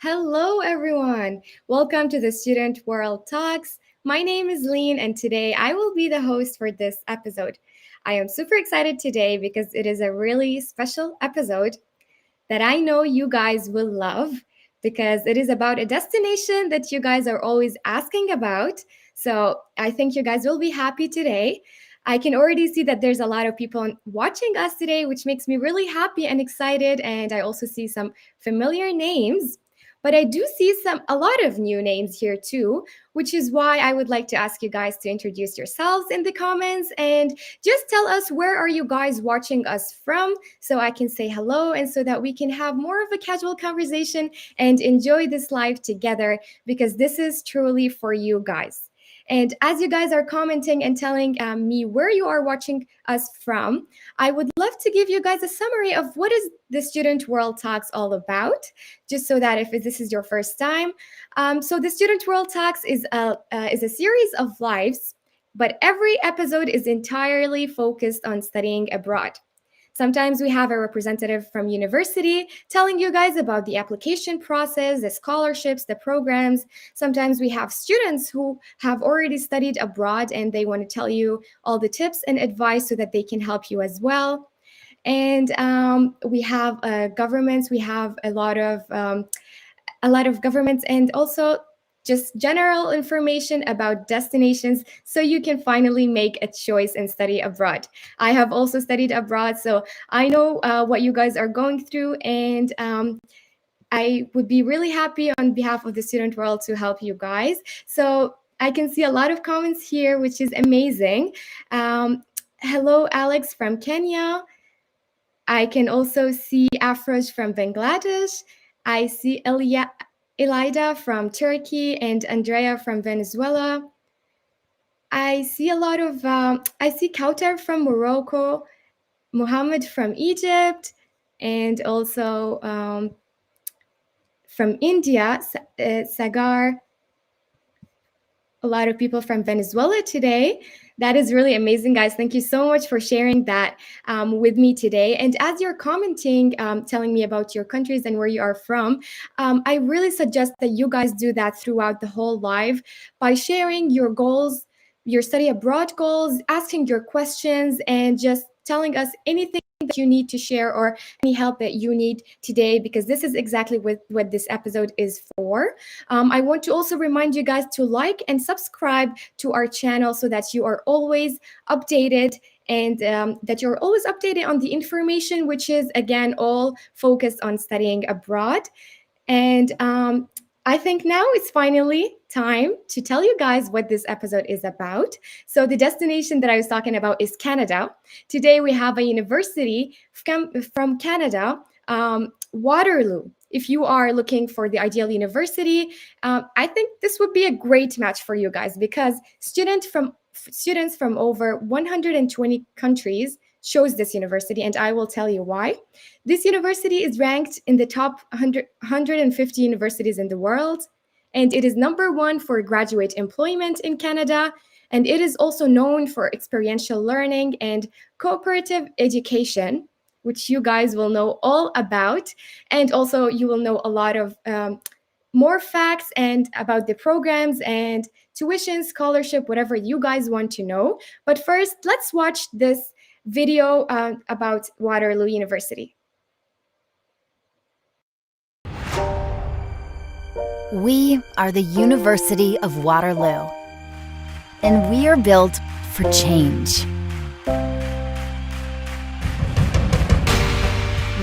Hello, everyone. Welcome to the Student World Talks. My name is Lean, and today I will be the host for this episode. I am super excited today because it is a really special episode that I know you guys will love because it is about a destination that you guys are always asking about. So I think you guys will be happy today. I can already see that there's a lot of people watching us today, which makes me really happy and excited. And I also see some familiar names. But I do see a lot of new names here too, which is why I would like to ask you guys to introduce yourselves in the comments and just tell us where are you guys watching us from so I can say hello and so that we can have more of a casual conversation and enjoy this live together because this is truly for you guys. And as you guys are commenting and telling me where you are watching us from, I would love to give you guys a summary of what is the Student World Talks all about, just so that if this is your first time. So the Student World Talks is a series of lives, but every episode is entirely focused on studying abroad. Sometimes we have a representative from university telling you guys about the application process, the scholarships, the programs. Sometimes we have students who have already studied abroad and they want to tell you all the tips and advice so that they can help you as well. And we have governments. We have a lot of governments and also just general information about destinations so you can finally make a choice and study abroad. I have also studied abroad, so I know what you guys are going through, and I would be really happy on behalf of the student world to help you guys. So I can see a lot of comments here, which is amazing. Hello, Alex from Kenya. I can also see Afroj from Bangladesh. I see Elida from Turkey and Andrea from Venezuela. I see a lot of, I see Kautar from Morocco, Mohammed from Egypt, and also from India, Sagar. A lot of people from Venezuela today. That is really amazing, guys. Thank you so much for sharing that with me today. And as you're commenting, telling me about your countries and where you are from, I really suggest that you guys do that throughout the whole live by sharing your goals, your study abroad goals, asking your questions, and just telling us anything that you need to share or any help that you need today, because this is exactly what this episode is for. I want to also remind you guys to like and subscribe to our channel so that you are always updated and that you're always updated on the information, which is, again, all focused on studying abroad. And I think now it's finally time to tell you guys what this episode is about. So the destination that I was talking about is Canada. Today we have a university from Canada, Waterloo. If you are looking for the ideal university, I think this would be a great match for you guys because students from over 120 countries chose this university, and I will tell you why. This university is ranked in the top 150 universities in the world, and it is number one for graduate employment in Canada, and it is also known for experiential learning and cooperative education, which you guys will know all about, and also you will know a lot of more facts and about the programs and tuition, scholarship, whatever you guys want to know. But first, let's watch this video about Waterloo University. We are the University of Waterloo, and we are built for change.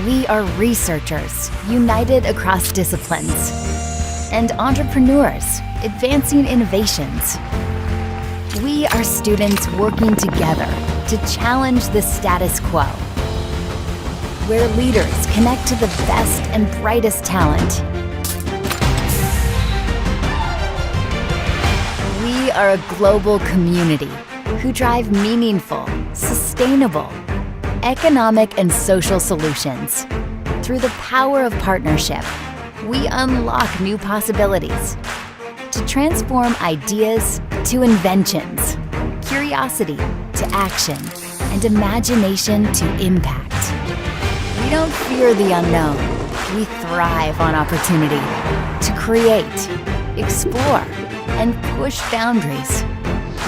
We are researchers united across disciplines and entrepreneurs advancing innovations. We are students working together to challenge the status quo, where leaders connect to the best and brightest talent. We are a global community who drive meaningful, sustainable, economic and social solutions. Through the power of partnership, we unlock new possibilities to transform ideas to inventions, curiosity to action, and imagination to impact. We don't fear the unknown. We thrive on opportunity to create, explore, and push boundaries.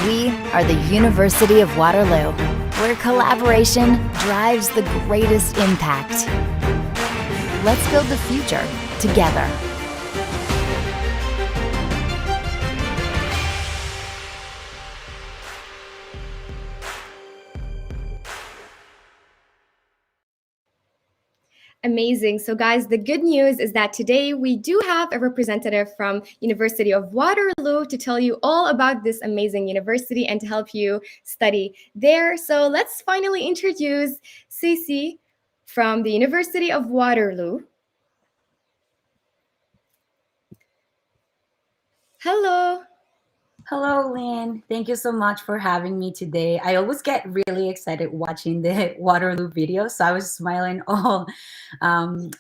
We are the University of Waterloo, where collaboration drives the greatest impact. Let's build the future together. Amazing. So guys, the good news is that today we do have a representative from University of Waterloo to tell you all about this amazing university and to help you study there. So let's finally introduce Cece from the University of Waterloo. Hello. Hello, Lynn. Thank you so much for having me today. I always get really excited watching the Waterloo video, so I was smiling all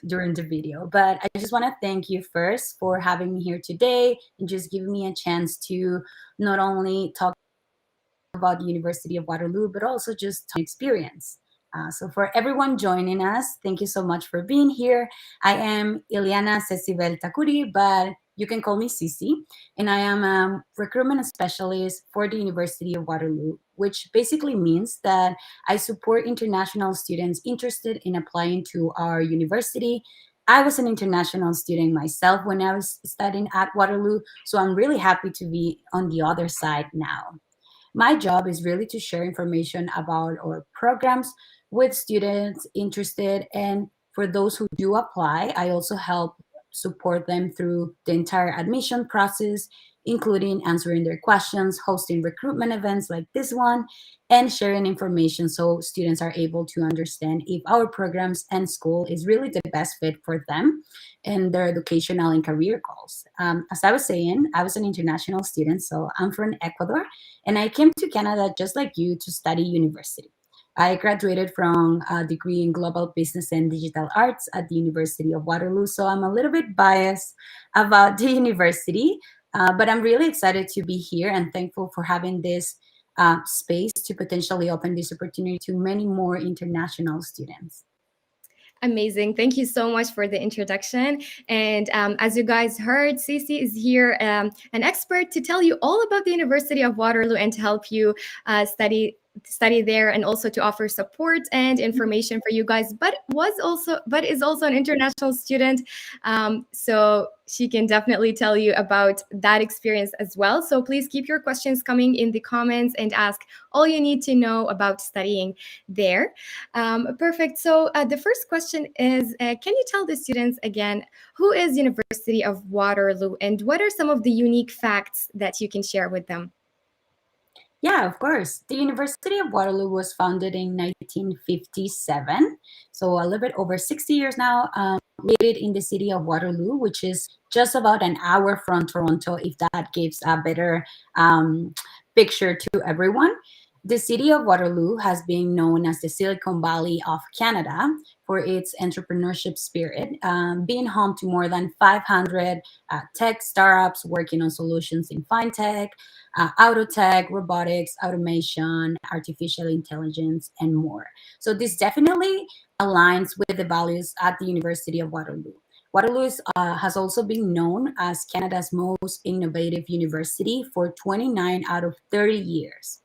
during the video. But I just want to thank you first for having me here today and just giving me a chance to not only talk about the University of Waterloo, but also just experience. So for everyone joining us, thank you so much for being here. I am Ileana Cecibel Takuri, but you can call me Cici, and I am a recruitment specialist for the University of Waterloo, which basically means that I support international students interested in applying to our university. I was an international student myself when I was studying at Waterloo, so I'm really happy to be on the other side now. My job is really to share information about our programs with students interested. And for those who do apply, I also help support them through the entire admission process, including answering their questions, hosting recruitment events like this one, and sharing information so students are able to understand if our programs and school is really the best fit for them and their educational and career goals. As I was saying, I was an international student, so I'm from Ecuador, and I came to Canada just like you to study university. I graduated from a degree in global business and digital arts at the University of Waterloo, so I'm a little bit biased about the university, but I'm really excited to be here and thankful for having this space to potentially open this opportunity to many more international students. Amazing. Thank you so much for the introduction. And as you guys heard, Cece is here, an expert to tell you all about the University of Waterloo and to help you study there and also to offer support and information for you guys, but is also an international student, so she can definitely tell you about that experience as well. So please keep your questions coming in the comments and ask all you need to know about studying there. Perfect. So the first question is, can you tell the students again, who is University of Waterloo and what are some of the unique facts that you can share with them? Yeah, of course. The University of Waterloo was founded in 1957, so a little bit over 60 years now. Located in the city of Waterloo, which is just about an hour from Toronto, if that gives a better picture to everyone. The city of Waterloo has been known as the Silicon Valley of Canada for its entrepreneurship spirit, being home to more than 500 tech startups working on solutions in fintech, auto tech, robotics, automation, artificial intelligence, and more. So this definitely aligns with the values at the University of Waterloo. Has also been known as Canada's most innovative university for 29 out of 30 years.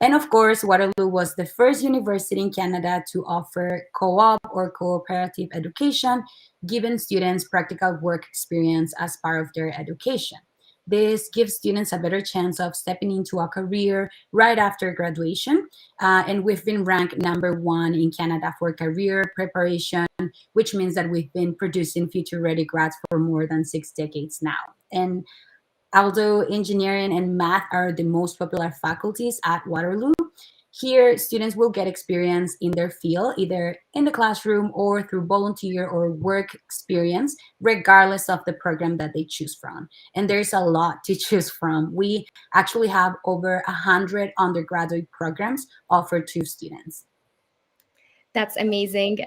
And of course, Waterloo was the first university in Canada to offer co op or cooperative education, giving students practical work experience as part of their education. This gives students a better chance of stepping into a career right after graduation. And we've been ranked number one in Canada for career preparation, which means that we've been producing future ready grads for more than 6 decades now. And although engineering and math are the most popular faculties at Waterloo, here students will get experience in their field, either in the classroom or through volunteer or work experience, regardless of the program that they choose from. And there's a lot to choose from. We actually have over 100 undergraduate programs offered to students. That's amazing.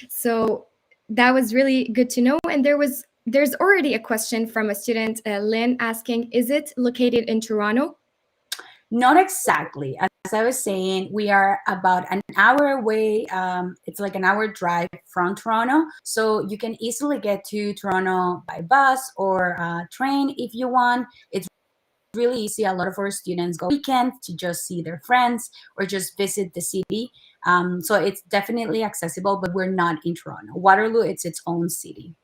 So that was really good to know. And there's already a question from a student, Lynn, asking, is it located in Toronto? Not exactly. As I was saying, we are about an hour away. It's like an hour drive from Toronto. So you can easily get to Toronto by bus or train if you want. It's really easy. A lot of our students go weekends to just see their friends or just visit the city. So it's definitely accessible, but we're not in Toronto. Waterloo, it's its own city.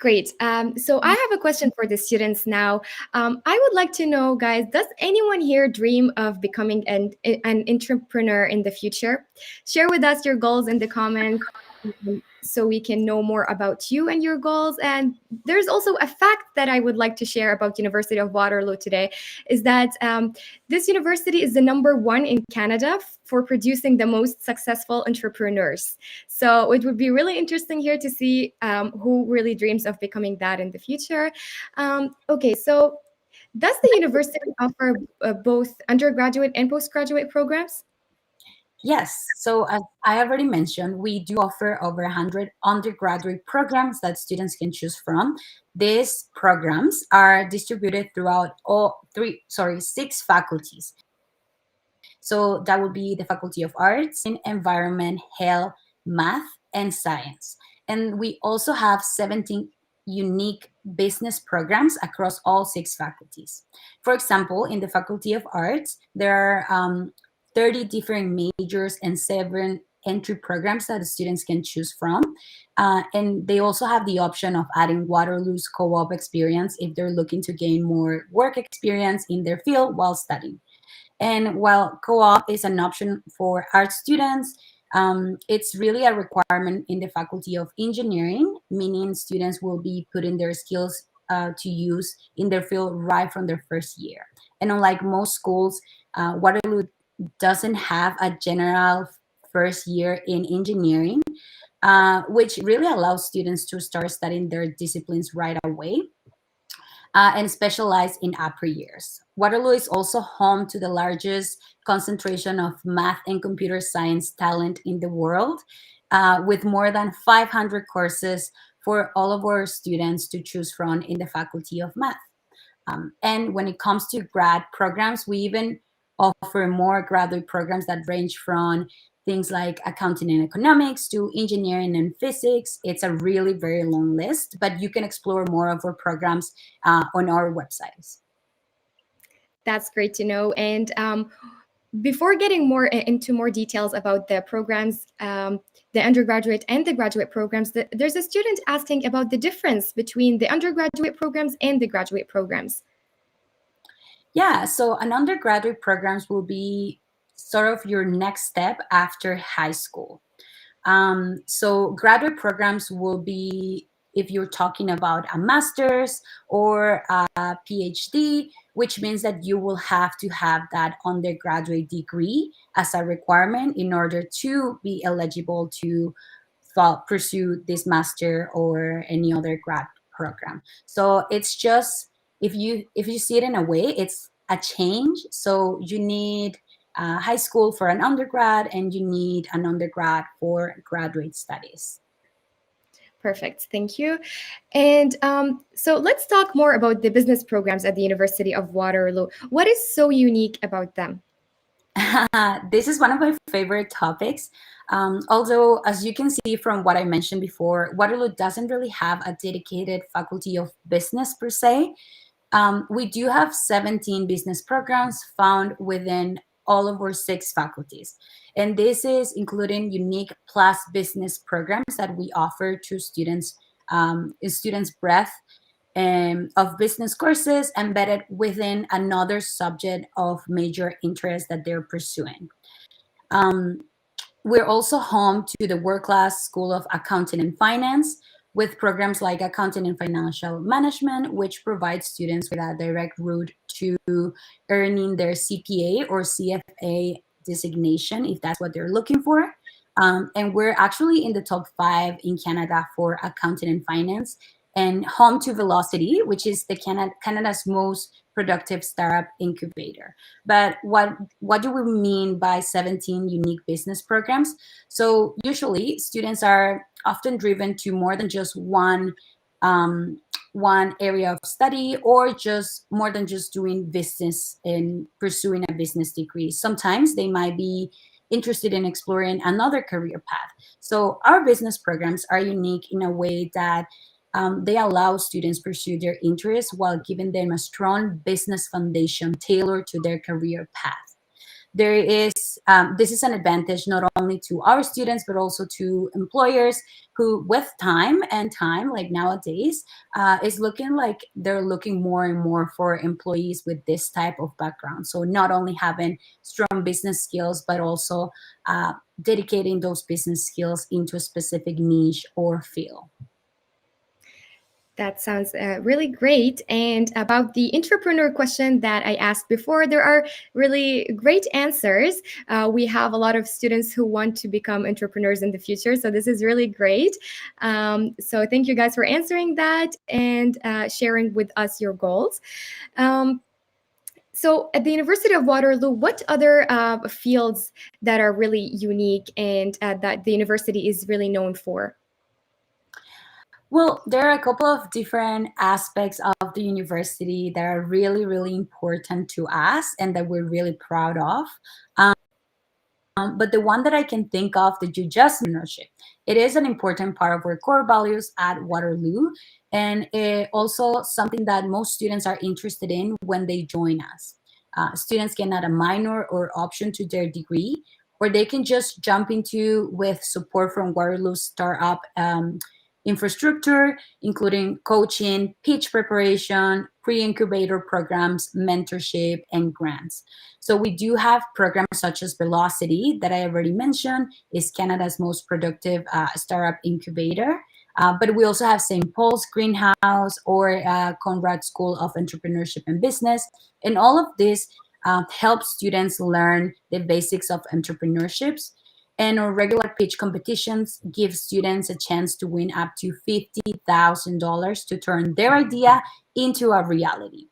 Great. So I have a question for the students now. I would like to know, guys, does anyone here dream of becoming an entrepreneur in the future? Share with us your goals in the comments, so we can know more about you and your goals. And there's also a fact that I would like to share about University of Waterloo today, is that this university is the number one in Canada for producing the most successful entrepreneurs. So it would be really interesting here to see who really dreams of becoming that in the future. Okay, so does the university offer both undergraduate and postgraduate programs? Yes. So as I already mentioned, we do offer over 100 undergraduate programs that students can choose from. These programs are distributed throughout six faculties. So that would be the Faculty of Arts, in Environment, Health, Math, and Science. And we also have 17 unique business programs across all six faculties. For example, in the Faculty of Arts, there are 30 different majors and 7 entry programs that the students can choose from. And they also have the option of adding Waterloo's co-op experience if they're looking to gain more work experience in their field while studying. And while co-op is an option for art students, it's really a requirement in the Faculty of Engineering, meaning students will be putting their skills to use in their field right from their first year. And unlike most schools, Waterloo doesn't have a general first year in engineering, which really allows students to start studying their disciplines right away and specialize in upper years. Waterloo is also home to the largest concentration of math and computer science talent in the world, with more than 500 courses for all of our students to choose from in the Faculty of Math. And when it comes to grad programs, we even offer more graduate programs that range from things like accounting and economics to engineering and physics. It's a really very long list, but you can explore more of our programs on our websites. That's great to know. And before getting more into more details about the programs, the undergraduate and the graduate programs, there's a student asking about the difference between the undergraduate programs and the graduate programs. Yeah, so an undergraduate programs will be sort of your next step after high school. So graduate programs will be if you're talking about a master's or a PhD, which means that you will have to have that undergraduate degree as a requirement in order to be eligible to pursue this master or any other grad program. So it's just if you see it in a way, it's a change. So you need high school for an undergrad and you need an undergrad for graduate studies. Perfect. Thank you. And so let's talk more about the business programs at the University of Waterloo. What is so unique about them? This is one of my favorite topics. Although, as you can see from what I mentioned before, Waterloo doesn't really have a dedicated faculty of business per se. We do have 17 business programs found within all of our six faculties. And this is including unique plus business programs that we offer to students' breadth of business courses embedded within another subject of major interest that they're pursuing. Um, we're also home to the world-class School of Accounting and Finance with programs like Accounting and Financial Management, which provides students with a direct route to earning their CPA or CFA designation if that's what they're looking for. And we're actually in the top 5 in Canada for accounting and finance, and home to Velocity, which is the Canada's most productive startup incubator. But what do we mean by 17 unique business programs? So usually students are often driven to more than just one area of study, or just more than just doing business and pursuing a business degree. Sometimes they might be interested in exploring another career path. So our business programs are unique in a way that they allow students pursue their interests while giving them a strong business foundation tailored to their career path. There is This is an advantage not only to our students but also to employers who, with time like nowadays, is looking like they're looking more and more for employees with this type of background. So not only having strong business skills but also dedicating those business skills into a specific niche or field. That sounds really great. And about the entrepreneur question that I asked before, there are really great answers. We have a lot of students who want to become entrepreneurs in the future. So this is really great. So thank you guys for answering that and sharing with us your goals. Um, so at the University of Waterloo, what other fields that are really unique and that the university is really known for? Well, there are a couple of different aspects of the university that are really, really important to us and that we're really proud of. But the one that I can think of that you just entrepreneurship. It is an important part of our core values at Waterloo, and also something that most students are interested in when they join us. Students can add a minor or option to their degree, or they can just jump into with support from Waterloo's startup infrastructure, including coaching, pitch preparation, pre-incubator programs, mentorship, and grants. So we do have programs such as Velocity that I already mentioned, is Canada's most productive startup incubator. But we also have St. Paul's Greenhouse or Conrad School of Entrepreneurship and Business. And all of this helps students learn the basics of entrepreneurships. And our regular pitch competitions give students a chance to win up to $50,000 to turn their idea into a reality.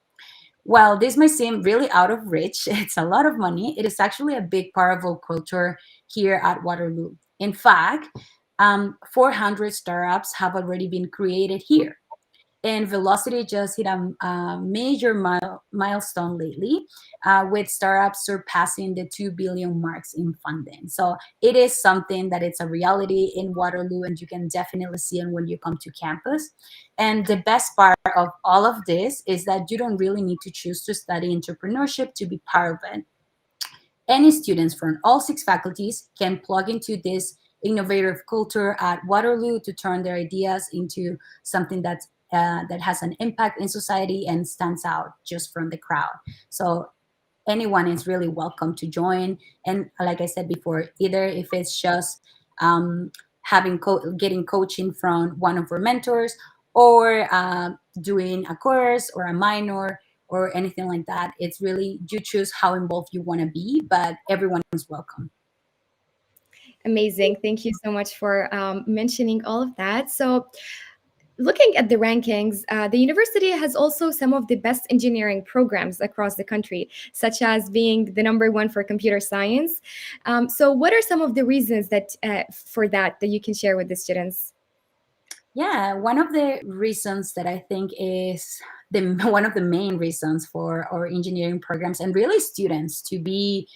While this may seem really out of reach, it's a lot of money. It is actually a big part of our culture here at Waterloo. In fact, 400 startups have already been created here. And Velocity just hit a major milestone lately, with startups surpassing the 2 billion marks in funding. So it is something that it's a reality in Waterloo, and you can definitely see it when you come to campus. And the best part of all of this is that you don't really need to choose to study entrepreneurship to be part of it. Any students from all 6 faculties can plug into this innovative culture at Waterloo to turn their ideas into something that has an impact in society and stands out just from the crowd. So anyone is really welcome to join. And like I said before, either if it's just um, getting coaching from one of our mentors, or doing a course or a minor or anything like that, it's really you choose how involved you want to be, but everyone is welcome. Amazing. Thank you so much for mentioning all of that. So, looking at the rankings, the university has also some of the best engineering programs across the country, such as being the number one for computer science. So, what are some of the reasons that for that you can share with the students? Yeah, one of the reasons that I think is the one of the main reasons for our engineering programs and really students to be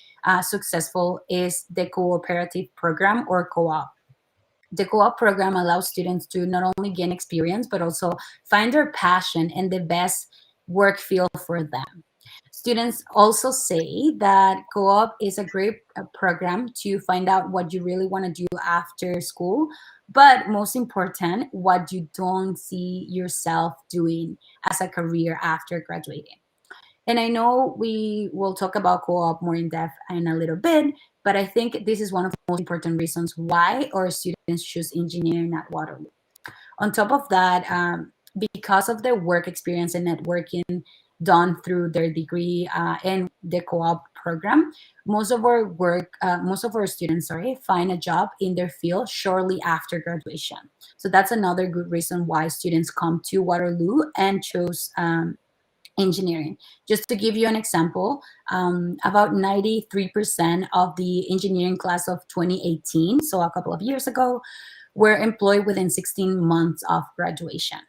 successful is the cooperative program or co-op. The co-op program allows students to not only gain experience but also find their passion and the best work field for them. Students also say that co-op is a great program to find out what you really want to do after school, but most important, what you don't see yourself doing as a career after graduating. And I know we will talk about co-op more in depth in a little bit, but I think this is one of the most important reasons why our students choose engineering at Waterloo. On top of that, because of their work experience and networking done through their degree and the co-op program, most of our students, sorry, find a job in their field shortly after graduation. So that's another good reason why students come to Waterloo and choose engineering. Just to give you an example, about 93% of the engineering class of 2018, so a couple of years ago, were employed within 16 months of graduation.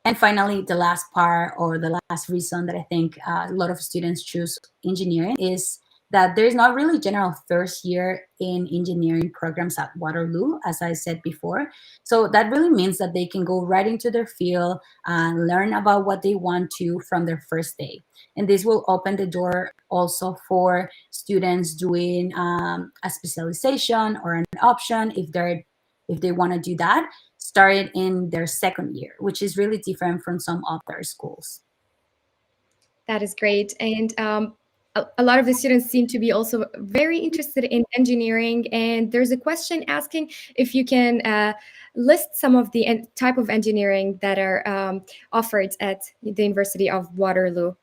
And finally, the last part, or the last reason that I think a lot of students choose engineering, is that there's not really general first year in engineering programs at Waterloo, as I said before. So that really means that they can go right into their field and learn about what they want to from their first day. And this will open the door also for students doing a specialization or an option, if they want to do that, started in their second year, which is really different from some other schools. That is great. And a lot of the students seem to be also very interested in engineering. And there's a question asking if you can list some of the type of engineering that are offered at the University of Waterloo.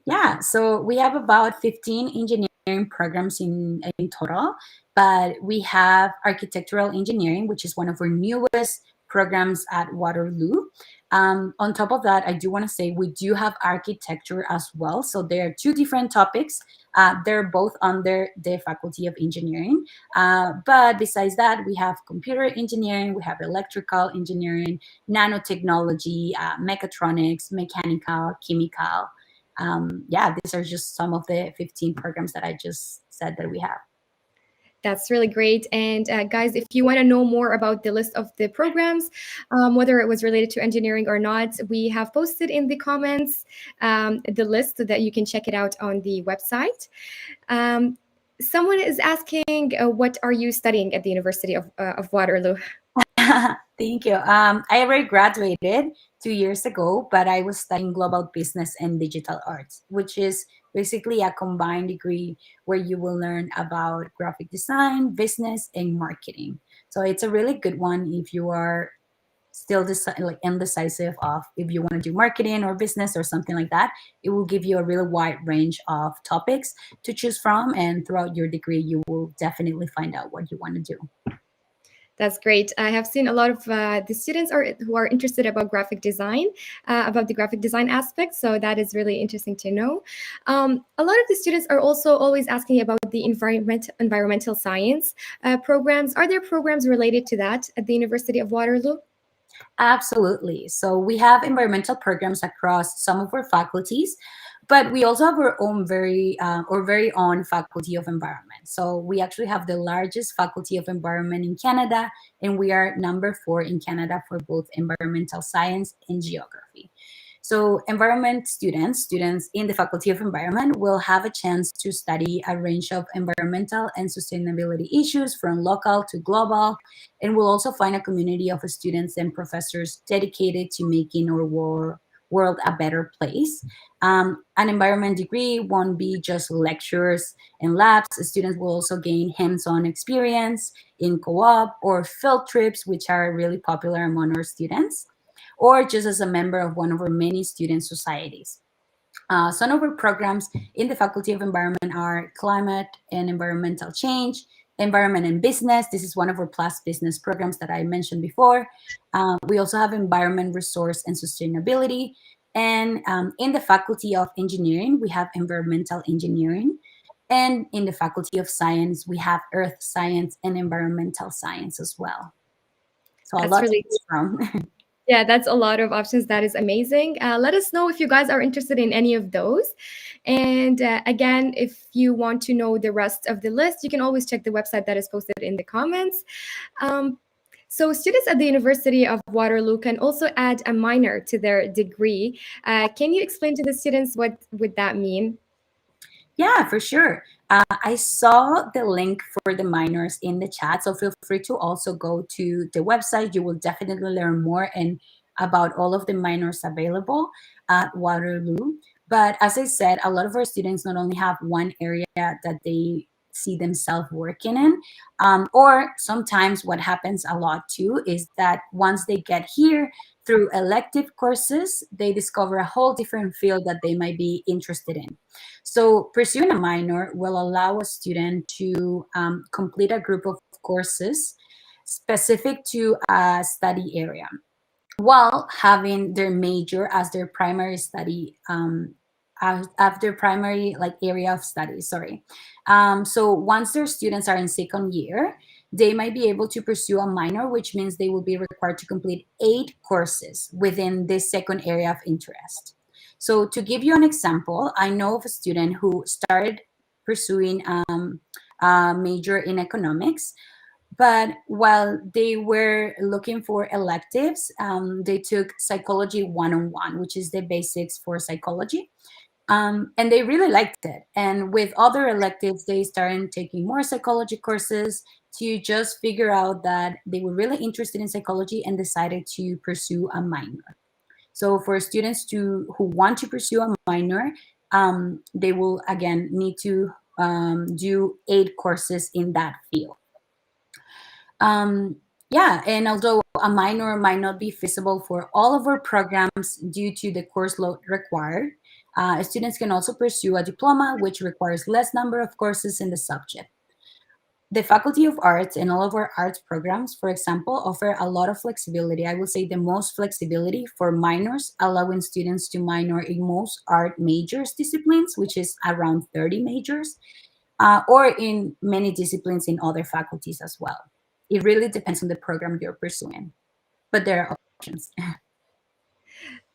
Yeah, so we have about 15 engineering programs in total, but we have architectural engineering, which is one of our newest programs at Waterloo. On top of that, I do want to say we do have architecture as well. So there are two different topics. They're both under the Faculty of Engineering. But besides that, we have computer engineering, we have electrical engineering, nanotechnology, mechatronics, mechanical, chemical. Yeah, these are just some of the 15 programs that I just said that we have. That's really great. And guys, if you want to know more about the list of the programs, whether it was related to engineering or not, we have posted in the comments the list so that you can check it out on the website. Um, Someone is asking, what are you studying at the University of Waterloo? Thank you. I already graduated 2 years ago, but I was studying global business and digital arts, which is basically a combined degree where you will learn about graphic design, business, and marketing. So it's a really good one if you are still like indecisive of if you want to do marketing or business or something like that. It will give you a really wide range of topics to choose from, and throughout your degree you will definitely find out what you want to do. That's great. I have seen a lot of the students who are interested about the graphic design aspect. So that is really interesting to know. A lot of the students are also always asking about the environmental science programs. Are there programs related to that at the University of Waterloo? Absolutely. So we have environmental programs across some of our faculties, but we also have our own very own faculty of environment. So we actually have the largest faculty of environment in Canada, and we are number 4 in Canada for both environmental science and geography. So environment students in the Faculty of Environment will have a chance to study a range of environmental and sustainability issues from local to global, and will also find a community of students and professors dedicated to making our world a better place. An environment degree won't be just lectures and labs. Students will also gain hands-on experience in co-op or field trips, which are really popular among our students, or just as a member of one of our many student societies. Some of our programs in the Faculty of Environment are Climate and Environmental Change, Environment and Business. This is one of our Plus Business programs that I mentioned before. We also have Environment, Resource, and Sustainability. And in the Faculty of Engineering, we have Environmental Engineering. And in the Faculty of Science, we have Earth Science and Environmental Science as well. So a That's lot to really choose from. Yeah, that's a lot of options. That is amazing. Let us know if you guys are interested in any of those. And again, if you want to know the rest of the list, you can always check the website that is posted in the comments. Um, so, students at the University of Waterloo can also add a minor to their degree. Can you explain to the students what would that mean? Yeah, for sure. I saw the link for the minors in the chat, so feel free to also go to the website. You will definitely learn more and about all of the minors available at Waterloo. But as I said, a lot of our students not only have one area that they see themselves working in, or sometimes what happens a lot too is that once they get here through elective courses, they discover a whole different field that they might be interested in. So pursuing a minor will allow a student to complete a group of courses specific to a study area, while having their major as their primary study, as their primary like area of study. Sorry. So once their students are in second year, they might be able to pursue a minor, which means they will be required to complete 8 courses within this second area of interest. So, to give you an example, I know of a student who started pursuing a major in economics, but while they were looking for electives, they took Psychology 101, which is the basics for psychology. And they really liked it. And with other electives, they started taking more psychology courses to just figure out that they were really interested in psychology and decided to pursue a minor. So for students who want to pursue a minor, they will again need to do 8 courses in that field. Yeah, and although a minor might not be feasible for all of our programs due to the course load required, students can also pursue a diploma, which requires less number of courses in the subject. The Faculty of Arts and all of our arts programs, for example, offer a lot of flexibility. I would say the most flexibility for minors, allowing students to minor in most art majors disciplines, which is around 30 majors, or in many disciplines in other faculties as well. It really depends on the program you're pursuing, but there are options.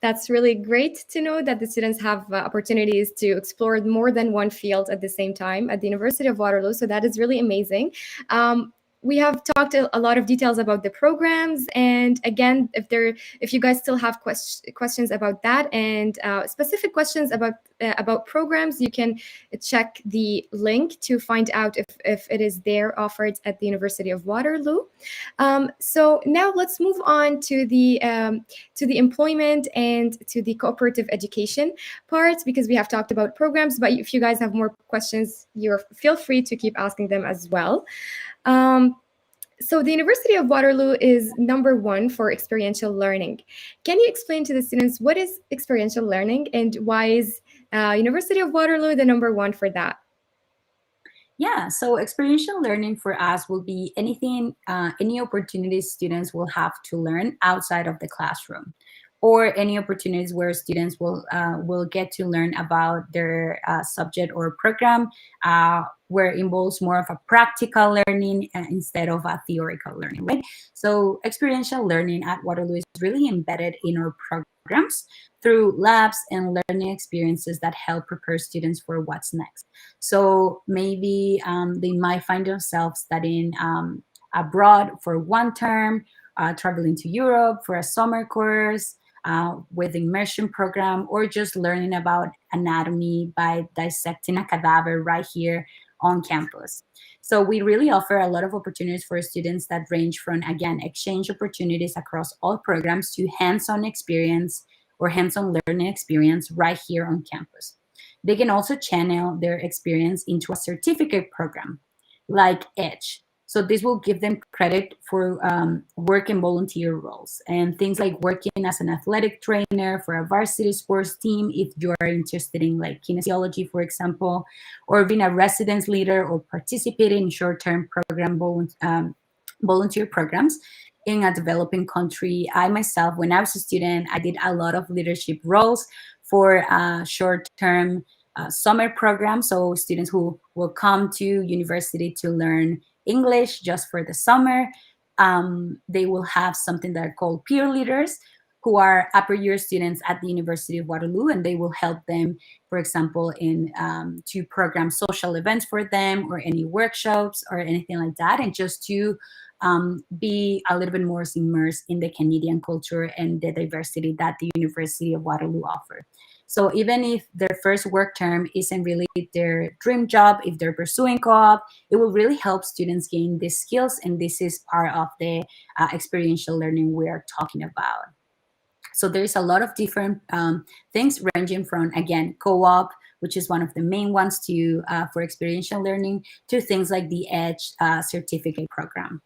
That's really great to know that the students have opportunities to explore more than one field at the same time at the University of Waterloo. So that is really amazing. We have talked a lot of details about the programs, and again, if you guys still have questions about that and specific questions about programs, you can check the link to find out if it is there offered at the University of Waterloo. So now let's move on to the employment and to the cooperative education part, because we have talked about programs, but if you guys have more questions, feel free to keep asking them as well. So the University of Waterloo is number one for experiential learning. Can you explain to the students what is experiential learning and why is University of Waterloo the number one for that? Yeah, so experiential learning for us will be anything, any opportunities students will have to learn outside of the classroom, or any opportunities where students will get to learn about their subject or program, where it involves more of a practical learning instead of a theoretical learning, right? So experiential learning at Waterloo is really embedded in our programs through labs and learning experiences that help prepare students for what's next. So maybe they might find themselves studying abroad for one term, traveling to Europe for a summer course with immersion program, or just learning about anatomy by dissecting a cadaver right here on campus. So we really offer a lot of opportunities for students that range from, again, exchange opportunities across all programs to hands-on experience or hands-on learning experience right here on campus. They can also channel their experience into a certificate program like EDGE. So this will give them credit for work and volunteer roles and things like working as an athletic trainer for a varsity sports team if you are interested in like kinesiology, for example, or being a residence leader or participating in short-term program volunteer programs in a developing country. I myself, when I was a student, I did a lot of leadership roles for short-term summer program. So students who will come to university to learn English just for the summer, they will have something that are called peer leaders, who are upper year students at the University of Waterloo, and they will help them, for example, in to program social events for them or any workshops or anything like that, and just to be a little bit more immersed in the Canadian culture and the diversity that the University of Waterloo offers. So even if their first work term isn't really their dream job, if they're pursuing co-op, it will really help students gain these skills. And this is part of the experiential learning we are talking about. So there's a lot of different things ranging from, again, co-op, which is one of the main ones to for experiential learning, to things like the EDGE certificate program.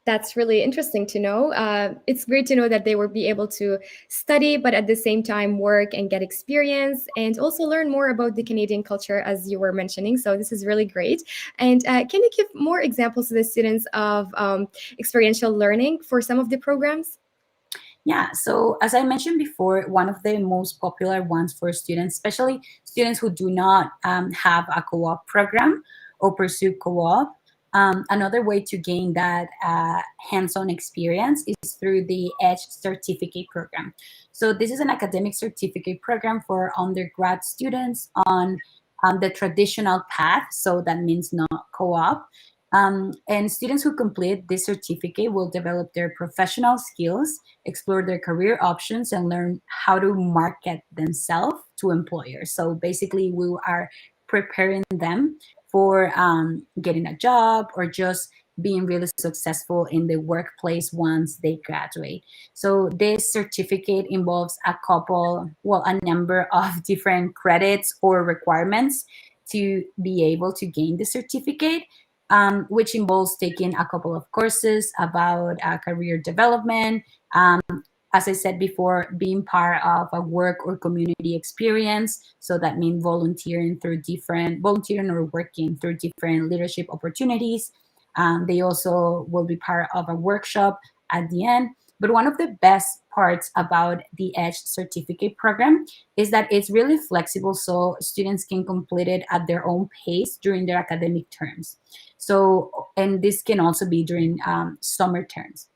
That's really interesting to know. It's great to know that they will be able to study, but at the same time work and get experience and also learn more about the Canadian culture, as you were mentioning. So this is really great. And can you give more examples to the students of experiential learning for some of the programs? Yeah, so as I mentioned before, one of the most popular ones for students, especially students who do not have a co-op program or pursue co-op, Another way to gain that hands-on experience is through the EDGE certificate program. So this is an academic certificate program for undergrad students on the traditional path. So that means not co-op. And students who complete this certificate will develop their professional skills, explore their career options, and learn how to market themselves to employers. So basically, we are preparing them for getting a job or just being really successful in the workplace once they graduate. So this certificate involves a number of different credits or requirements to be able to gain the certificate, which involves taking a couple of courses about career development. As I said before, being part of a work or community experience. So that means volunteering or working through different leadership opportunities. They also will be part of a workshop at the end. But one of the best parts about the EDGE certificate program is that it's really flexible, so students can complete it at their own pace during their academic terms. So, and this can also be during summer terms.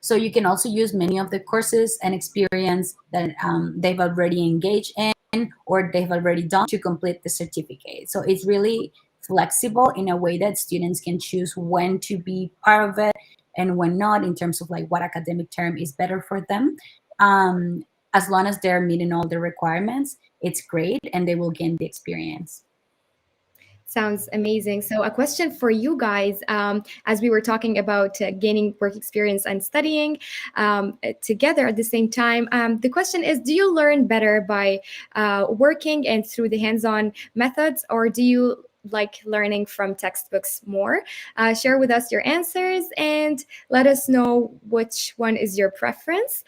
So you can also use many of the courses and experience that they've already engaged in or they've already done to complete the certificate. So it's really flexible in a way that students can choose when to be part of it and when not, in terms of like what academic term is better for them. As long as they're meeting all the requirements, it's great and they will gain the experience. Sounds amazing. So, a question for you guys, as we were talking about gaining work experience and studying together at the same time. The question is, do you learn better by working and through the hands-on methods, or do you like learning from textbooks more? Share with us your answers and let us know which one is your preference.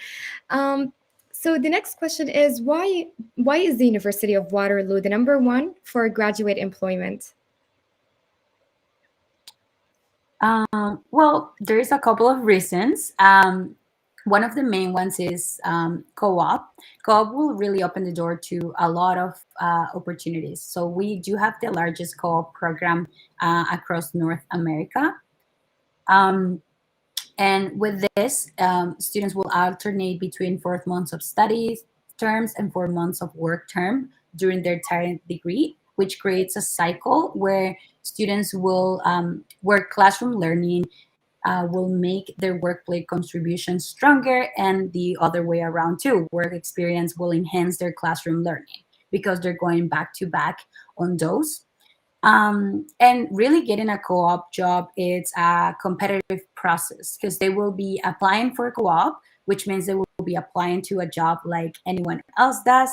So the next question is, why is the University of Waterloo the number one for graduate employment? Well, there is a couple of reasons. One of the main ones is co-op. Co-op will really open the door to a lot of opportunities. So we do have the largest co-op program across North America. Um, and with this, students will alternate between 4 months of studies terms and 4 months of work term during their entire degree, which creates a cycle where students will work classroom learning will make their workplace contribution stronger, and the other way around too. Work experience will enhance their classroom learning because they're going back to back on those. And really getting a co-op job, it's a competitive process because they will be applying for a co-op, which means they will be applying to a job like anyone else does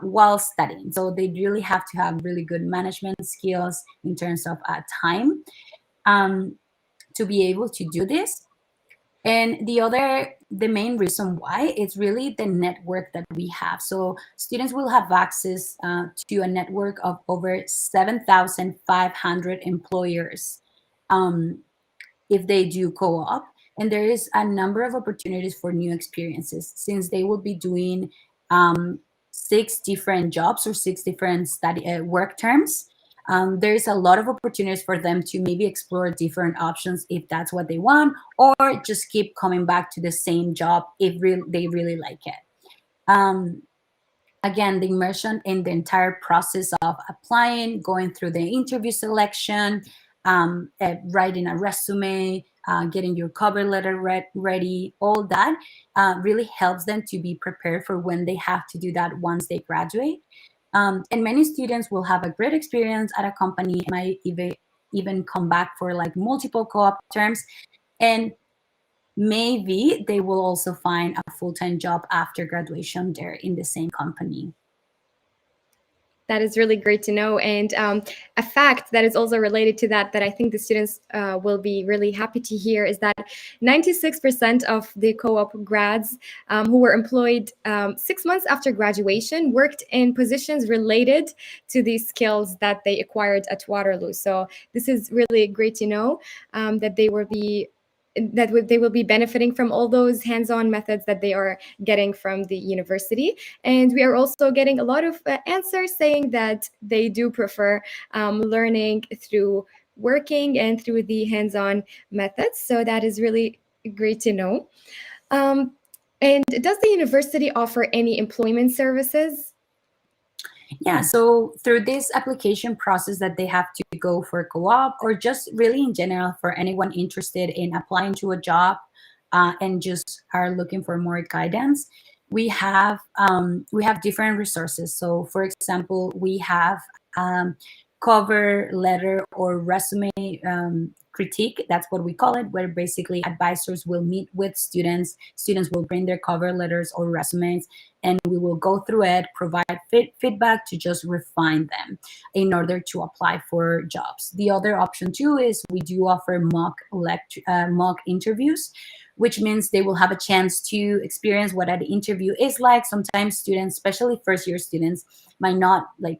while studying. So they really have to have really good management skills in terms of time um, to be able to do this. And the main reason why, it's really the network that we have. So students will have access to a network of over 7,500 employers um, if they do co-op. And there is a number of opportunities for new experiences since they will be doing um, 6 different jobs or 6 different study work terms. There is a lot of opportunities for them to maybe explore different options if that's what they want, or just keep coming back to the same job if they really like it. Um, Again, the immersion in the entire process of applying, going through the interview selection, writing a resume, getting your cover letter ready, all that really helps them to be prepared for when they have to do that once they graduate. And many students will have a great experience at a company, might even come back for like multiple co-op terms, and maybe they will also find a full-time job after graduation there in the same company. That is really great to know. And a fact that is also related to that, that I think the students will be really happy to hear, is that 96% of the co op grads who were employed 6 months after graduation worked in positions related to these skills that they acquired at Waterloo. So this is really great to know that they will be benefiting from all those hands-on methods that they are getting from the university. And we are also getting a lot of answers saying that they do prefer learning through working and through the hands-on methods. So that is really great to know. Um, and does the university offer any employment services? Yeah, so through this application process that they have to go for co-op, or just really in general for anyone interested in applying to a job and just are looking for more guidance, we have different resources. So for example, we have um, cover letter or resume critique. That's what we call it, where basically advisors will meet with students will bring their cover letters or resumes, and we will go through it, provide feedback to just refine them in order to apply for jobs. The other option too is we do offer mock interviews, which means they will have a chance to experience what an interview is like. Sometimes students, especially first year students, might not like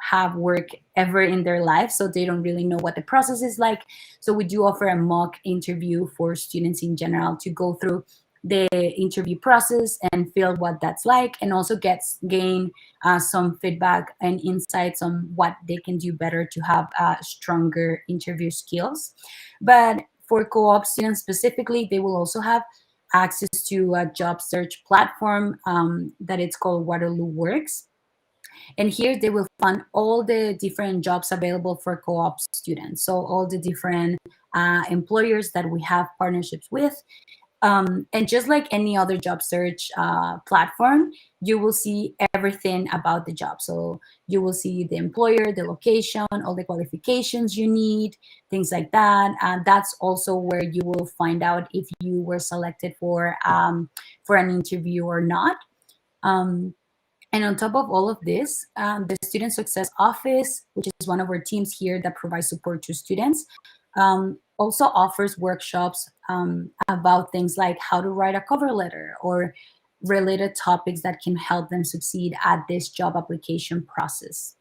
have work ever in their life, so they don't really know what the process is like. So we do offer a mock interview for students in general to go through the interview process and feel what that's like, and also gain some feedback and insights on what they can do better to have stronger interview skills. But for co-op students specifically, they will also have access to a job search platform that it's called Waterloo Works, and here they will find all the different jobs available for co-op students, so all the different employers that we have partnerships with. And just like any other job search platform, you will see everything about the job. So you will see the employer, the location, all the qualifications you need, things like that. And that's also where you will find out if you were selected for an interview or not. Um, and on top of all of this, the Student Success Office, which is one of our teams here that provides support to students, also offers workshops about things like how to write a cover letter or related topics that can help them succeed at this job application process.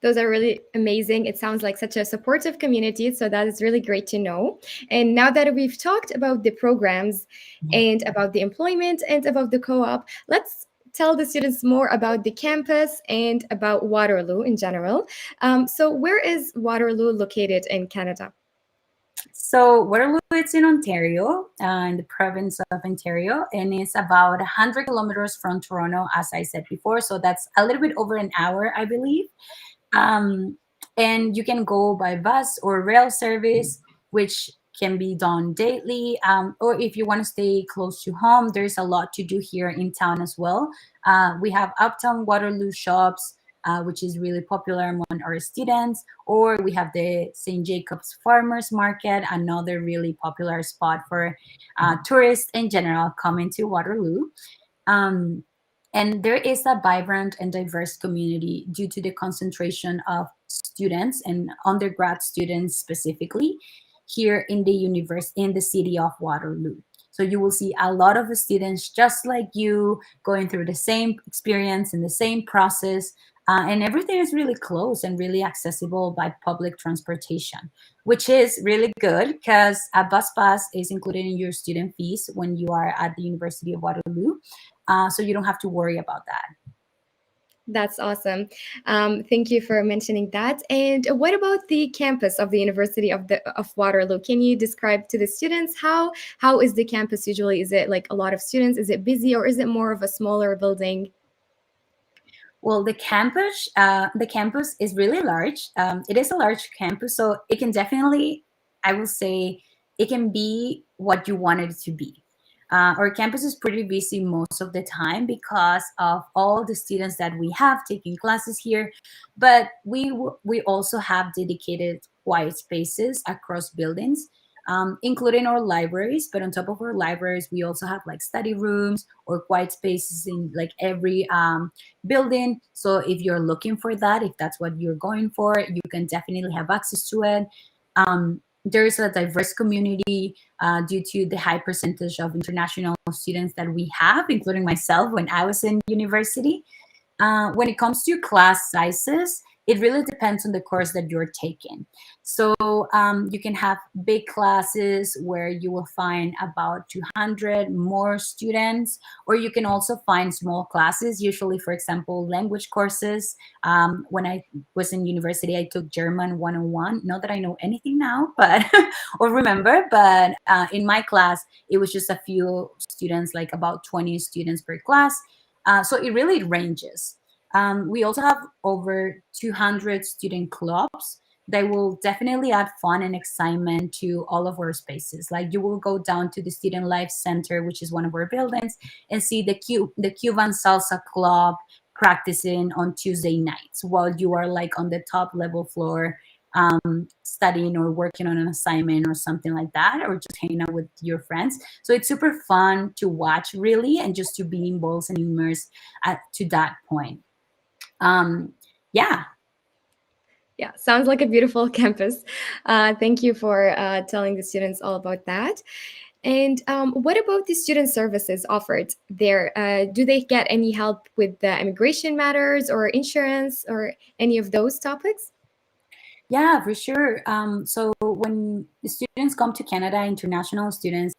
Those are really amazing. It sounds like such a supportive community. So that is really great to know. And now that we've talked about the programs and about the employment and about the co op, let's tell the students more about the campus and about Waterloo in general. So, where is Waterloo located in Canada? So Waterloo, it's in Ontario, in the province of Ontario, and it's about 100 kilometers from Toronto, as I said before. So that's a little bit over an hour, I believe. Um, and you can go by bus or rail service, which can be done daily. Or if you want to stay close to home, there's a lot to do here in town as well. We have Uptown Waterloo shops, which is really popular among our students. Or we have the St. Jacobs Farmers Market, another really popular spot for tourists in general coming to Waterloo. Um, and there is a vibrant and diverse community due to the concentration of students and undergrad students specifically here in in the city of Waterloo. So you will see a lot of students just like you going through the same experience and the same process. And everything is really close and really accessible by public transportation, which is really good because a bus pass is included in your student fees when you are at the University of Waterloo. So you don't have to worry about that. That's awesome. Thank you for mentioning that. And what about the campus of the University of Waterloo? Can you describe to the students how is the campus usually? Is it like a lot of students? Is it busy, or is it more of a smaller building? Well, the campus is really large. It is a large campus, so it can definitely, I will say, it can be what you want it to be. Our campus is pretty busy most of the time because of all the students that we have taking classes here, but we also have dedicated quiet spaces across buildings, including our libraries. But on top of our libraries, we also have like study rooms or quiet spaces in like every building. So if you're looking for that, if that's what you're going for, you can definitely have access to it. There's a diverse community due to the high percentage of international students that we have, including myself when I was in university. When it comes to class sizes, it really depends on the course that you're taking. So you can have big classes where you will find about 200 more students, or you can also find small classes, usually, for example, language courses. When I was in university, I took German 101. Not that I know anything now, but or remember, but in my class, it was just a few students, like about 20 students per class. So it really ranges. We also have over 200 student clubs. They will definitely add fun and excitement to all of our spaces. Like you will go down to the Student Life Center, which is one of our buildings, and see the Cuban Salsa Club practicing on Tuesday nights while you are like on the top level floor, studying or working on an assignment or something like that, or just hanging out with your friends. So it's super fun to watch, really, and just to be involved and immersed to that point. um yeah. Yeah, sounds like a beautiful campus. Thank you for telling the students all about that. And what about the student services offered there? Do they get any help with the immigration matters or insurance or any of those topics? Yeah, for sure. So when the students come to Canada, international students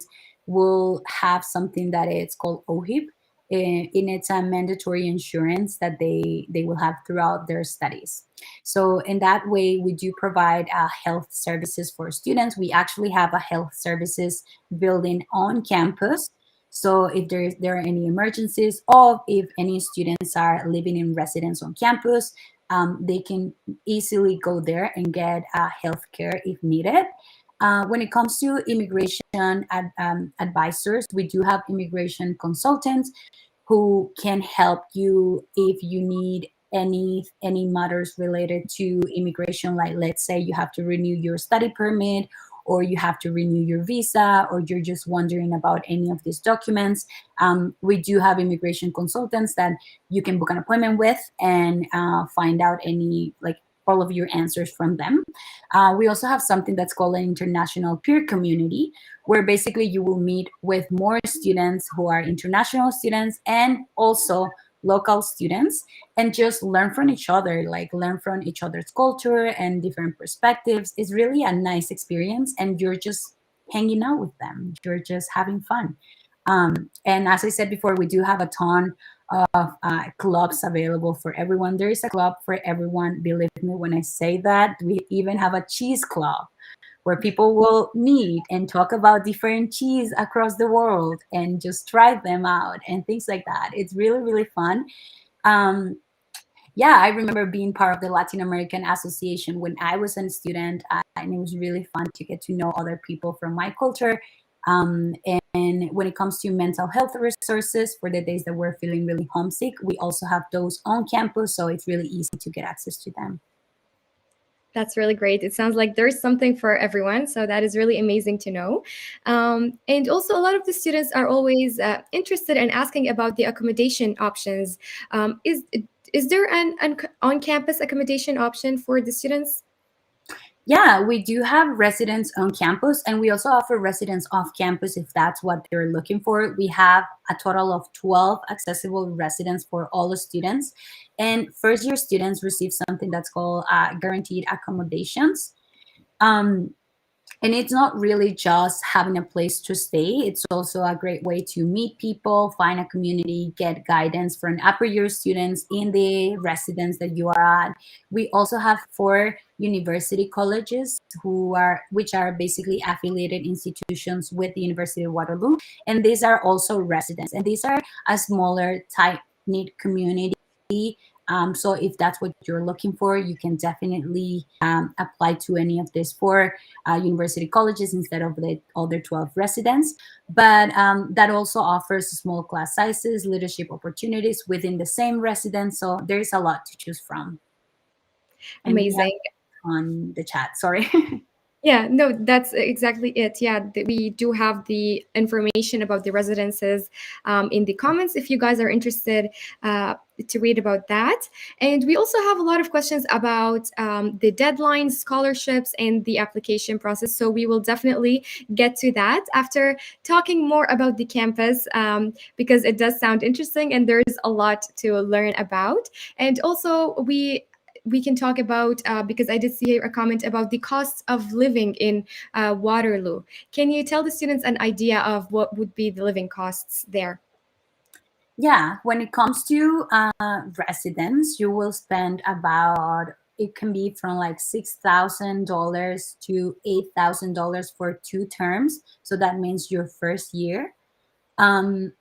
will have something that it's called OHIP, and it's a mandatory insurance that they will have throughout their studies. So in that way, we do provide health services for students. We actually have a health services building on campus. So if there are any emergencies, or if any students are living in residence on campus, they can easily go there and get health care if needed. When it comes to immigration advisors, we do have immigration consultants who can help you if you need any matters related to immigration, like let's say you have to renew your study permit, or you have to renew your visa, or you're just wondering about any of these documents. We do have immigration consultants that you can book an appointment with and find out any, like, all of your answers from them. We also have something that's called an international peer community, where basically you will meet with more students who are international students and also local students, and just learn from each other, like learn from each other's culture and different perspectives. It's really a nice experience, and you're just hanging out with them, you're just having fun. And as I said before, we do have a ton of clubs available for everyone. There is a club for everyone, believe me when I say that. We even have a cheese club where people will meet and talk about different cheese across the world and just try them out and things like that. It's really, really fun. Um, yeah, I remember being part of the Latin American Association when I was a student, and it was really fun to get to know other people from my culture. And when it comes to mental health resources for the days that we're feeling really homesick, we also have those on campus, so it's really easy to get access to them. That's really great. It sounds like there's something for everyone. So that is really amazing to know. And also, a lot of the students are always interested in asking about the accommodation options. Is there an on-campus accommodation option for the students? Yeah, we do have residents on campus, and we also offer residents off campus if that's what they're looking for. We have a total of 12 accessible residents for all the students. And first year students receive something that's called guaranteed accommodations. Um, and it's not really just having a place to stay, it's also a great way to meet people, find a community, get guidance from upper year students in the residence that you are at. We also have 4 university colleges which are basically affiliated institutions with the University of Waterloo, and these are also residents, and these are a smaller, tight knit community. So if that's what you're looking for, you can definitely apply to any of these 4 university colleges instead of the other 12 residents. But that also offers small class sizes, leadership opportunities within the same residence. So there's a lot to choose from. And we have Amazing. on the chat, sorry. Yeah, no, that's exactly it. Yeah, we do have the information about the residences in the comments if you guys are interested to read about that. And we also have a lot of questions about the deadlines, scholarships, and the application process. So we will definitely get to that after talking more about the campus because it does sound interesting and there's a lot to learn about. And also, we can talk about because I did see a comment about the costs of living in Waterloo. Can you tell the students an idea of what would be the living costs there? Yeah, when it comes to residence, you will spend about, it can be from like $6,000 to $8,000 for 2 terms. So that means your first year. And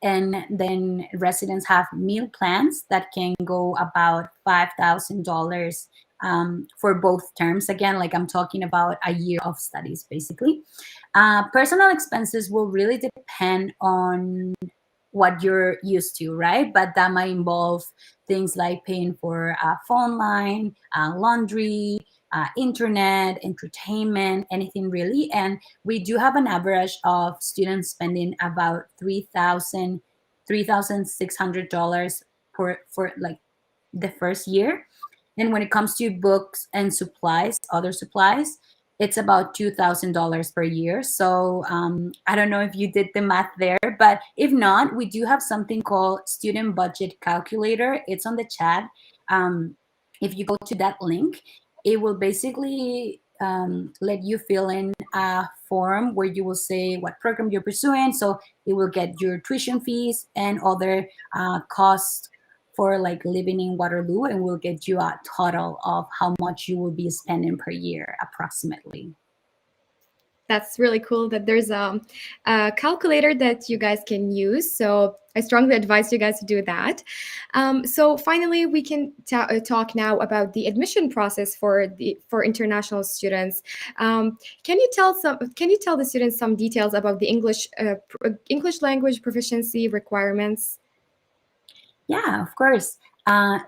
then residents have meal plans that can go about $5,000 for both terms. Again, like I'm talking about a year of studies, basically. Personal expenses will really depend on what you're used to, right? But that might involve things like paying for a phone line, laundry, internet, entertainment, anything really. And we do have an average of students spending about $3,600 for like the first year. And when it comes to books and supplies, other supplies, it's about $2,000 per year. So I don't know if you did the math there, but if not, we do have something called Student Budget Calculator. It's on the chat. If you go to that link, it will basically let you fill in a form where you will say what program you're pursuing. So it will get your tuition fees and other costs for like living in Waterloo, and will get you a total of how much you will be spending per year approximately. That's really cool that there's a calculator that you guys can use. So I strongly advise you guys to do that. So finally, we can talk now about the admission process for international students. Can you tell some? Can you tell the students some details about the English language proficiency requirements? Yeah, of course.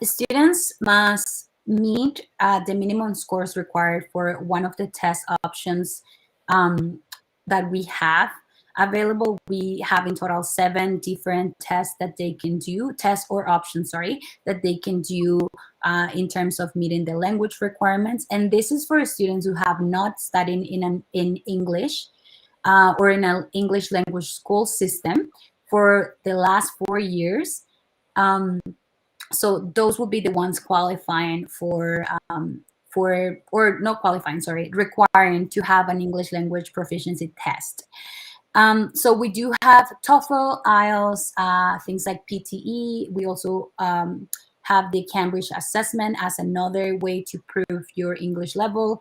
Students must meet the minimum scores required for one of the test options um, that we have available. We have in total 7 different tests that they can do, tests or options, sorry, that they can do in terms of meeting the language requirements. And this is for students who have not studied in English or in an English language school system for the last 4 years. um, so those will be the ones qualifying for or not qualifying, sorry, requiring to have an English language proficiency test. So we do have TOEFL, IELTS, things like PTE. We also have the Cambridge assessment as another way to prove your English level.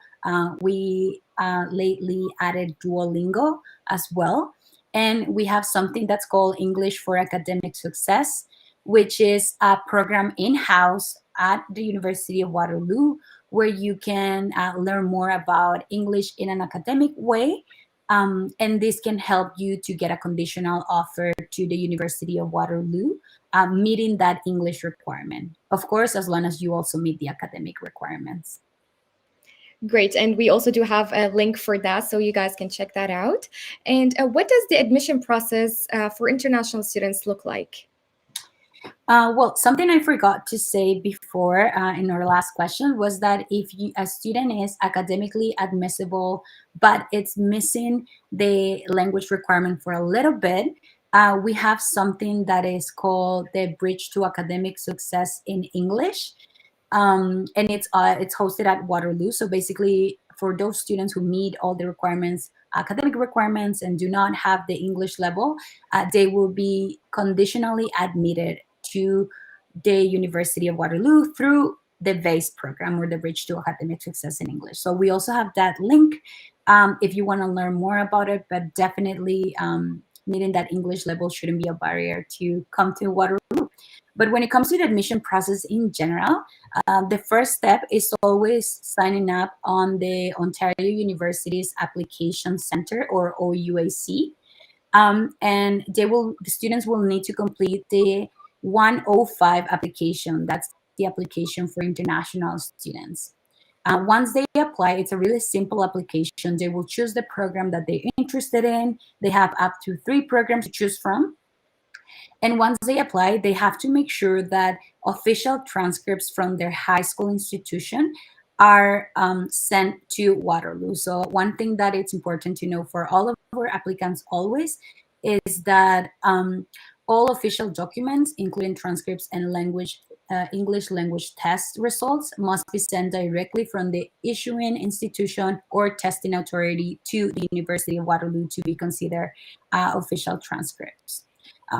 We lately added Duolingo as well. And we have something that's called English for Academic Success, which is a program in-house at the University of Waterloo, where you can learn more about English in an academic way. And this can help you to get a conditional offer to the University of Waterloo, meeting that English requirement. Of course, as long as you also meet the academic requirements. Great. And we also do have a link for that, so you guys can check that out. And what does the admission process for international students look like? Well, something I forgot to say before in our last question was that if a student is academically admissible, but it's missing the language requirement for a little bit, we have something that is called the Bridge to Academic Success in English. And it's hosted at Waterloo. So basically, for those students who meet all the requirements, academic requirements, and do not have the English level, they will be conditionally admitted to the University of Waterloo through the VASE program, or the Bridge to Academic Success in English. So we also have that link if you want to learn more about it, but definitely meeting that English level shouldn't be a barrier to come to Waterloo. But when it comes to the admission process in general, the first step is always signing up on the Ontario University's Application Center, or OUAC. And the students will need to complete the 105 application. That's the application for international students. Once they apply, it's a really simple application. They will choose the program that they're interested in. They have up to 3 programs to choose from. And once they apply, they have to make sure that official transcripts from their high school institution are sent to Waterloo. So one thing that it's important to know for all of our applicants always is that all official documents, including transcripts and language English language test results must be sent directly from the issuing institution or testing authority to the University of Waterloo to be considered official transcripts.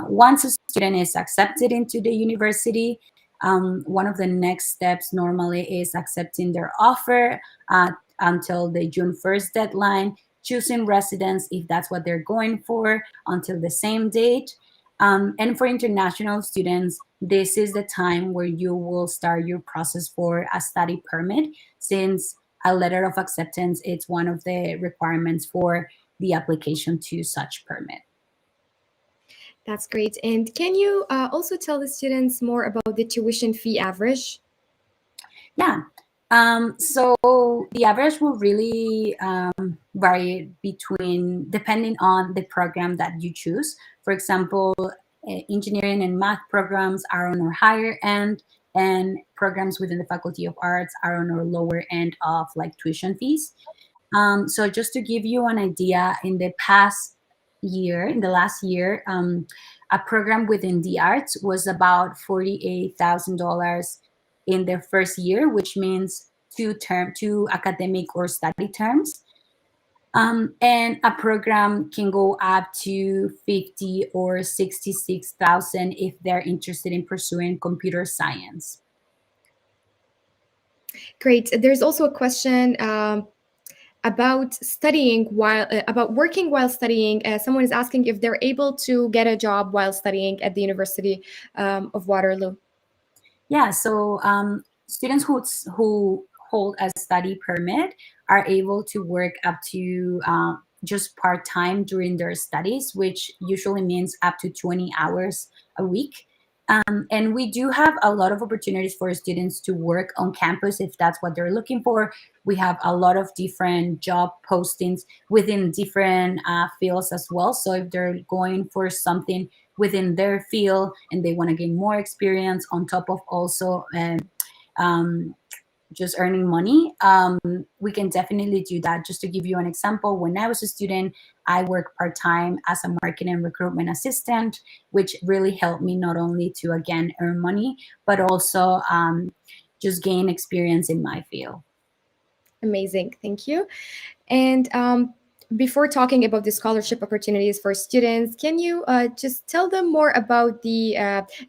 Once a student is accepted into the university, one of the next steps normally is accepting their offer until the June 1st deadline, choosing residence if that's what they're going for until the same date. And for international students, this is the time where you will start your process for a study permit, since a letter of acceptance is one of the requirements for the application to such permit. That's great. And can you also tell the students more about the tuition fee average? Yeah. So the average will really vary depending on the program that you choose. For example, engineering and math programs are on our higher end, and programs within the Faculty of Arts are on our lower end of like tuition fees. So just to give you an idea, in the last year, a program within the arts was about $48,000 in their first year, which means two academic or study terms. And a program can go up to 50 or 66,000 if they're interested in pursuing computer science. Great. There's also a question about studying while about working while studying. Someone is asking if they're able to get a job while studying at the University of Waterloo. Yeah, so students who hold a study permit are able to work up to just part time during their studies, which usually means up to 20 hours a week. And we do have a lot of opportunities for students to work on campus if that's what they're looking for. We have a lot of different job postings within different fields as well. So if they're going for something within their field and they want to gain more experience on top of also um, just earning money, we can definitely do that. Just to give you an example, when I was a student, I worked part-time as a marketing and recruitment assistant, which really helped me not only to again earn money, but also just gain experience in my field. Amazing. Thank you. And before talking about the scholarship opportunities for students, can you just tell them more about the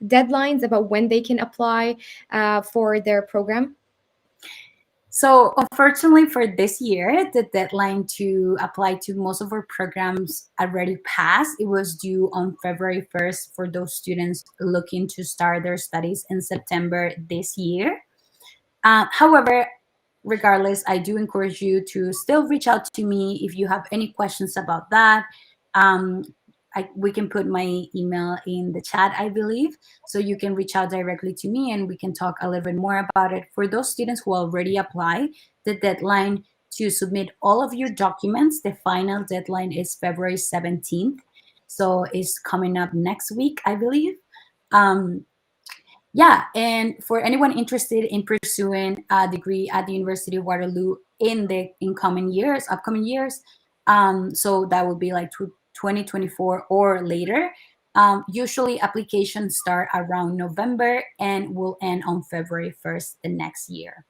deadlines about when they can apply for their program? So unfortunately for this year, the deadline to apply to most of our programs already passed. It was due on February 1st for those students looking to start their studies in September this year. However, regardless, I do encourage you to still reach out to me if you have any questions about that. Um, we can put my email in the chat, I believe. So you can reach out directly to me and we can talk a little bit more about it. For those students who already apply, the deadline to submit all of your documents, the final deadline is February 17th. So it's coming up next week, I believe. Yeah, and for anyone interested in pursuing a degree at the University of Waterloo in the upcoming years, so that would be like 2024 or later. Usually applications start around November and will end on February 1st the next year.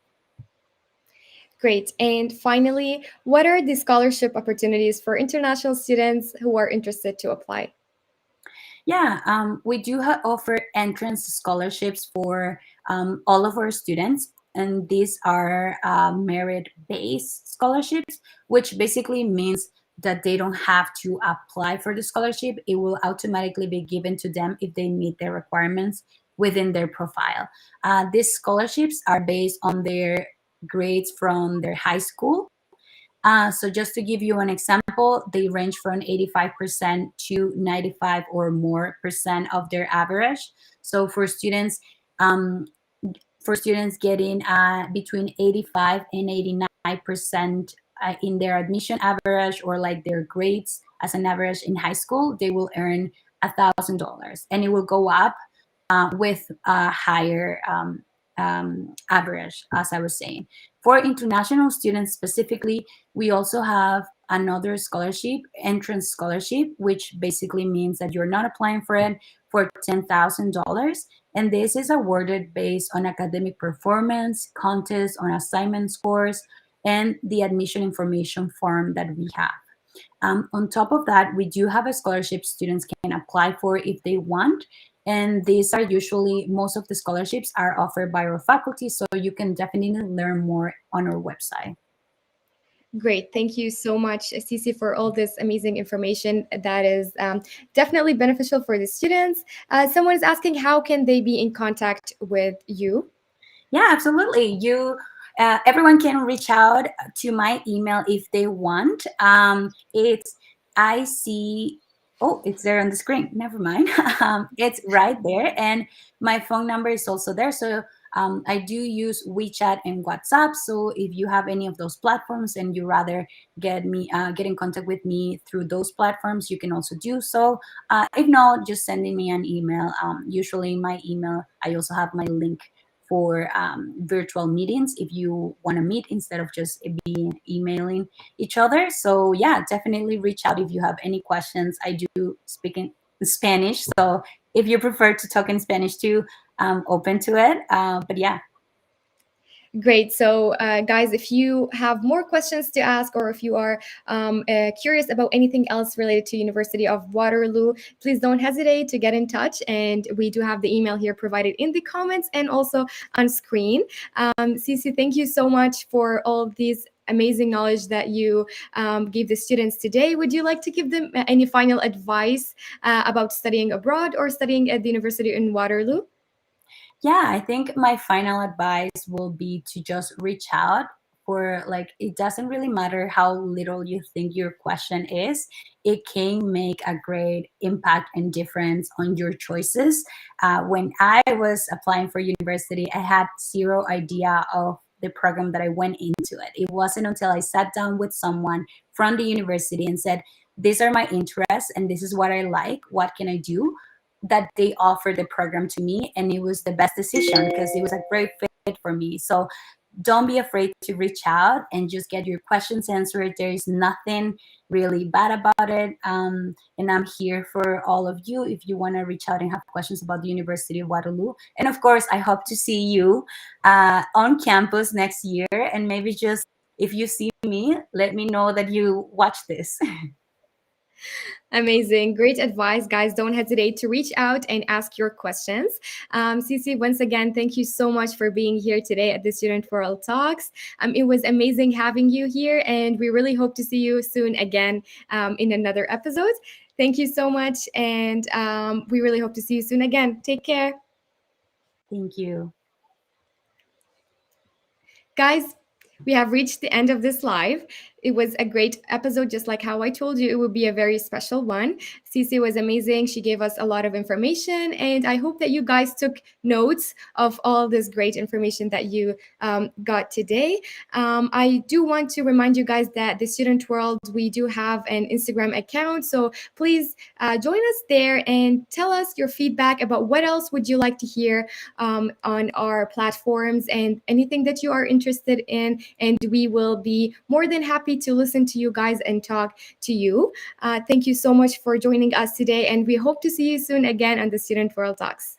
Great. And finally, what are the scholarship opportunities for international students who are interested to apply? Yeah, we do offer entrance scholarships for all of our students, and these are merit-based scholarships, which basically means that they don't have to apply for the scholarship. It will automatically be given to them if they meet their requirements within their profile. These scholarships are based on their grades from their high school. So just to give you an example, they range from 85% to 95 or more percent of their average. So um, for students getting between 85 and 89% in their admission average or like their grades as an average in high school, they will earn $1,000, and it will go up with a higher average, as I was saying. For international students specifically, we also have another scholarship, entrance scholarship, which basically means that you're not applying for it, for $10,000. And this is awarded based on academic performance, contests, on assignment scores, and the admission information form that we have. On top of that, we do have a scholarship students can apply for if they want. And these are usually, most of the scholarships are offered by our faculty, so you can definitely learn more on our website. Great. Thank you so much, Cece, for all this amazing information that is definitely beneficial for the students. Someone is asking, how can they be in contact with you? Yeah, absolutely. Everyone can reach out to my email if they want. It's I see. Oh, it's there on the screen. Never mind. It's right there, and my phone number is also there. So I do use WeChat and WhatsApp. So if you have any of those platforms and you rather get in contact with me through those platforms, you can also do so. If not, just sending me an email. Usually, my email. I also have my link for virtual meetings if you want to meet instead of just being emailing each other. So yeah, definitely reach out if you have any questions. I do speak in Spanish, so if you prefer to talk in Spanish too, I'm open to it. But yeah. Great. So, guys, if you have more questions to ask, or if you are curious about anything else related to University of Waterloo, please don't hesitate to get in touch. And we do have the email here provided in the comments and also on screen. Cece, thank you so much for all of these amazing knowledge that you gave the students today. Would you like to give them any final advice about studying abroad or studying at the University in Waterloo? Yeah, I think my final advice will be to just reach out. For like, it doesn't really matter how little you think your question is, it can make a great impact and difference on your choices. When I was applying for university, I had zero idea of the program that I went into it. It wasn't until I sat down with someone from the university and said, these are my interests and this is what I like, what can I do, that they offered the program to me, and it was the best decision because it was a great fit for me. So don't be afraid to reach out and just get your questions answered. There is nothing really bad about it. And I'm here for all of you if you want to reach out and have questions about the University of Waterloo. And of course, I hope to see you on campus next year. And maybe just if you see me, let me know that you watch this. Amazing. Great advice, guys. Don't hesitate to reach out and ask your questions. Cece, once again, thank you so much for being here today at the Student World Talks. It was amazing having you here, and we really hope to see you soon again in another episode. Thank you so much, and we really hope to see you soon again. Take care. Thank you. Guys, we have reached the end of this live. It was a great episode, just like how I told you it would be a very special one. Cece was amazing. She gave us a lot of information, and I hope that you guys took notes of all this great information that you got today. I do want to remind you guys that the Student World, we do have an Instagram account, so please join us there and tell us your feedback about what else would you like to hear on our platforms and anything that you are interested in, and we will be more than happy to listen to you guys and talk to you. Thank you so much for joining us today, and we hope to see you soon again on the Student World Talks.